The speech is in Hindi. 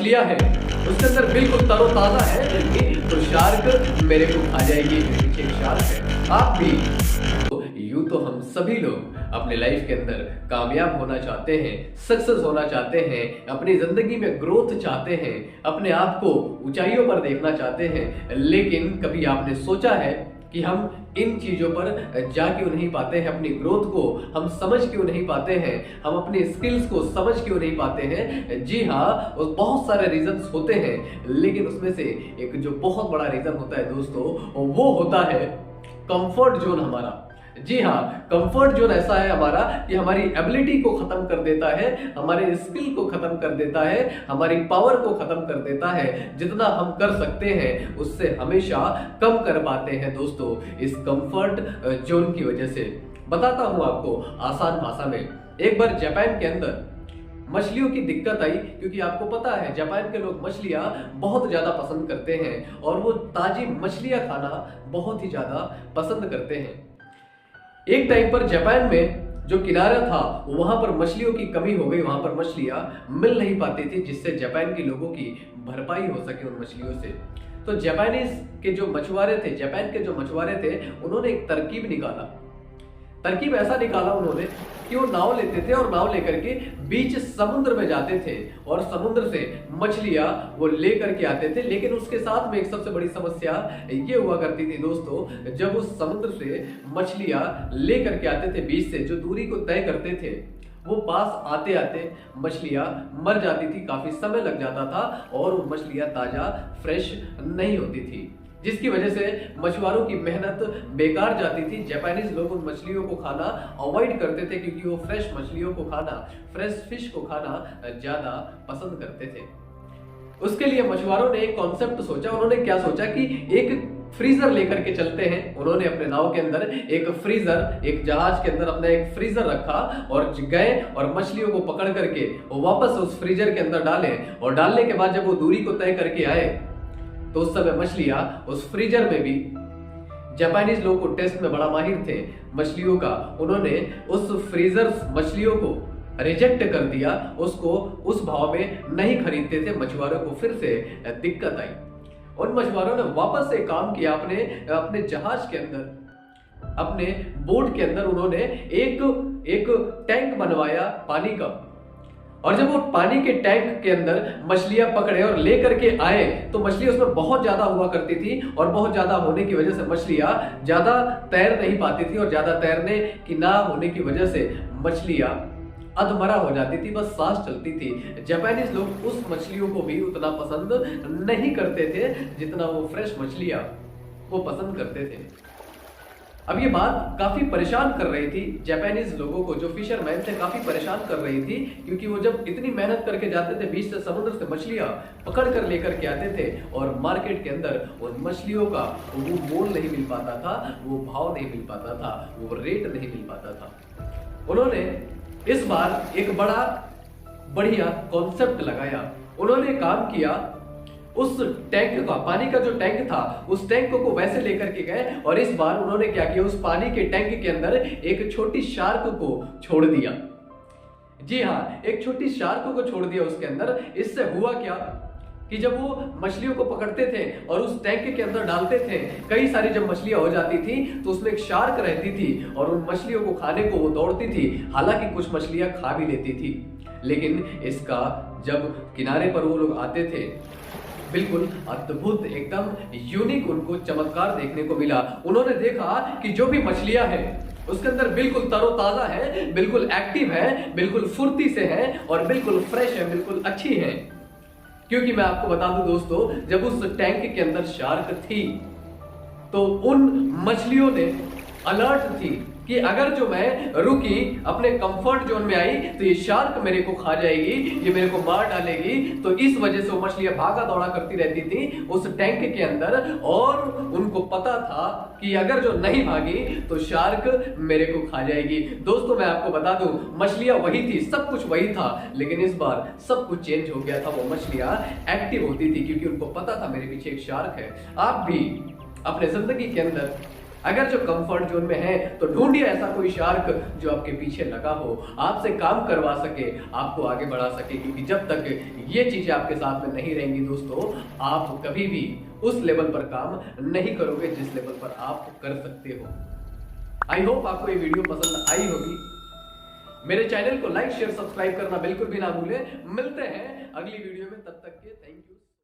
मछलियां हैं उसके अंदर बिल्कुल तरोताजा है तो शार्क मेरे को खा जाएगी, मेरे पीछे एक शार्क है। आप भी यूं तो हम सभी लोग अपने लाइफ के अंदर कामयाब होना चाहते हैं, सक्सेस होना चाहते हैं, अपनी जिंदगी में ग्रोथ चाहते हैं, अपने आप को ऊंचाइयों पर देखना चाहते हैं, लेकिन कभी आपने सोचा है कि हम इन चीजों पर जा क्यों नहीं पाते हैं, अपनी ग्रोथ को हम समझ क्यों नहीं पाते हैं, हम अपने स्किल्स को समझ क्यों नहीं पाते हैं? जी हाँ, बहुत सारे रीजंस होते हैं, लेकिन उसमें से एक जो बहुत बड़ा रीजन होता है दोस्तों, वो होता है कंफर्ट जोन हमारा। जी हाँ, कंफर्ट जोन ऐसा है हमारा कि हमारी एबिलिटी को खत्म कर देता है, हमारे स्किल को खत्म कर देता है, हमारी पावर को खत्म कर देता है। जितना हम कर सकते हैं उससे हमेशा कम कर पाते हैं दोस्तों, इस कंफर्ट जोन की वजह से। बताता हूं आपको आसान भाषा में। एक बार जापान के अंदर मछलियों की दिक्कत आई, क्योंकि आपको पता है जापान के लोग मछलियां बहुत ज्यादा पसंद करते हैं और वो ताजी मछलियां खाना बहुत ही ज्यादा पसंद करते हैं। एक टाइम पर जापान में जो किनारा था वहां पर मछलियों की कमी हो गई, वहां पर मछलियां मिल नहीं पाती थी जिससे जापान के लोगों की भरपाई हो सके उन मछलियों से। तो जापानीज के जो मछुआरे थे, जापान के जो मछुआरे थे, उन्होंने एक तरकीब निकाला। तरकीब ऐसा निकाला उन्होंने कि वो नाव लेते थे और नाव लेकर के बीच समुद्र में जाते थे और समुद्र से मछलियां वो लेकर के आते थे। लेकिन उसके साथ में एक सबसे बड़ी समस्या ये हुआ करती थी दोस्तों, जब वो समुद्र से मछलियां लेकर के आते थे बीच से, जो दूरी को तय करते थे, वो पास आते आते मछलियां मर जाती थी, काफी समय लग जाता था और वो मछलियां ताजा फ्रेश नहीं होती थी, जिसकी वजह से मछुआरों की मेहनत बेकार जाती थी। जापानीज लोग उन मछलियों को खाना अवॉइड करते थे क्योंकि वो फ्रेश मछलियों को खाना, फ्रेश फिश को खाना ज्यादा पसंद करते थे। उसके लिए मछुआरों ने एक कॉन्सेप्ट सोचा। उन्होंने क्या सोचा कि एक फ्रीजर लेकर के चलते हैं। उन्होंने अपने नाव के अंदर एक फ्रीजर, एक जहाज के अंदर अपना एक फ्रीजर रखा और गए और मछलियों को पकड़ करके वो वापस उस फ्रीजर के अंदर डाले और डालने के बाद जब वो दूरी को तय करके आए तो उस समय मछलियां उस फ्रीजर में भी, जापानीज लोग को टेस्ट में बड़ा माहिर थे मछलियों का, उन्होंने उस फ्रीजर मछलियों को रिजेक्ट कर दिया, उसको उस भाव में नहीं खरीदते थे। मछुआरों को फिर से दिक्कत आई। उन मछुआरों ने वापस से काम किया अपने जहाज के अंदर, अपने बोट के अंदर उन्होंने एक टैंक बनवाया पानी का, और जब वो पानी के टैंक के अंदर मछलियां पकड़े और लेकर के आए तो मछलियां उसमें बहुत ज्यादा हुआ करती थी और बहुत ज्यादा होने की वजह से मछलियां ज्यादा तैर नहीं पाती थी और ज्यादा तैरने की ना होने की वजह से मछलियां अधमरा हो जाती थी, बस सांस चलती थी। जापानीज लोग उस मछलियों को भी उतना पसंद नहीं करते थे जितना वो फ्रेश मछलियां वो पसंद करते थे। अब ये बात काफी परेशान कर रही थी जापानीज लोगों को, जो फिशरमैन थे काफी परेशान कर रही थी, क्योंकि वो जब इतनी मेहनत करके जाते थे बीच से समुद्र से मछलियां पकड़ कर लेकर के आते थे और मार्केट के अंदर उन मछलियों का वो मोल नहीं मिल पाता था, वो भाव नहीं मिल पाता था, वो रेट नहीं मिल पाता था। उन्होंने इस बार एक बड़ा बढ़िया कॉन्सेप्ट लगाया। उन्होंने काम किया, उस टैंक का, पानी का जो टैंक था, उस टैंक को वैसे लेकर के गए और इस बार उन्होंने क्या किया, उस पानी के टैंक के अंदर एक छोटी शार्क को छोड़ दिया। जी हाँ, एक छोटी शार्क को छोड़ दिया उसके अंदर। इससे हुआ क्या कि जब वो मछलियों को पकड़ते थे और उस टैंक के अंदर डालते थे, कई सारी जब मछलियां हो जाती थी तो उसमें एक शार्क रहती थी और उन मछलियों को खाने को वो दौड़ती थी। हालांकि कुछ मछलियां खा भी लेती थी, लेकिन इसका जब किनारे पर वो लोग आते थे, बिल्कुल अद्भुत, एकदम यूनिक उनको चमत्कार देखने को मिला। उन्होंने देखा कि जो भी मछलियां हैं उसके अंदर बिल्कुल तरोताजा है, बिल्कुल एक्टिव है, बिल्कुल फुर्ती से है और बिल्कुल फ्रेश है, बिल्कुल अच्छी है। क्योंकि मैं आपको बता दूं दोस्तों, जब उस टैंक के अंदर शार्क थी तो उन मछलियों ने अलर्ट थी कि अगर जो मैं रुकी, अपने कंफर्ट जोन में आई तो ये शार्क मेरे को खा जाएगी, ये मेरे को मार डालेगी। तो इस वजह से वो मछलियां भागा दौड़ा करती रहती थी उस टैंक के अंदर और उनको पता था कि अगर जो नहीं भागी तो शार्क मेरे को खा जाएगी। दोस्तों मैं आपको बता दूं, मछलियां वही थी, सब कुछ वही था, लेकिन इस बार सब कुछ चेंज हो गया था। वो मछलियां एक्टिव होती थी क्योंकि उनको पता था मेरे पीछे एक शार्क है। आप भी अपने जिंदगी के अंदर अगर जो कंफर्ट जोन में है तो ढूंढिए ऐसा कोई शार्क जो आपके पीछे लगा हो, आपसे काम करवा सके, आपको आगे बढ़ा सके। क्योंकि जब तक ये चीजें आपके साथ में नहीं रहेंगी दोस्तों, आप कभी भी उस लेवल पर काम नहीं करोगे जिस लेवल पर आप कर सकते हो। आई होप आपको ये वीडियो पसंद आई होगी। मेरे चैनल को लाइक शेयर सब्सक्राइब करना बिल्कुल भी ना भूलें। मिलते हैं अगली वीडियो में, तब तक के थैंक यू।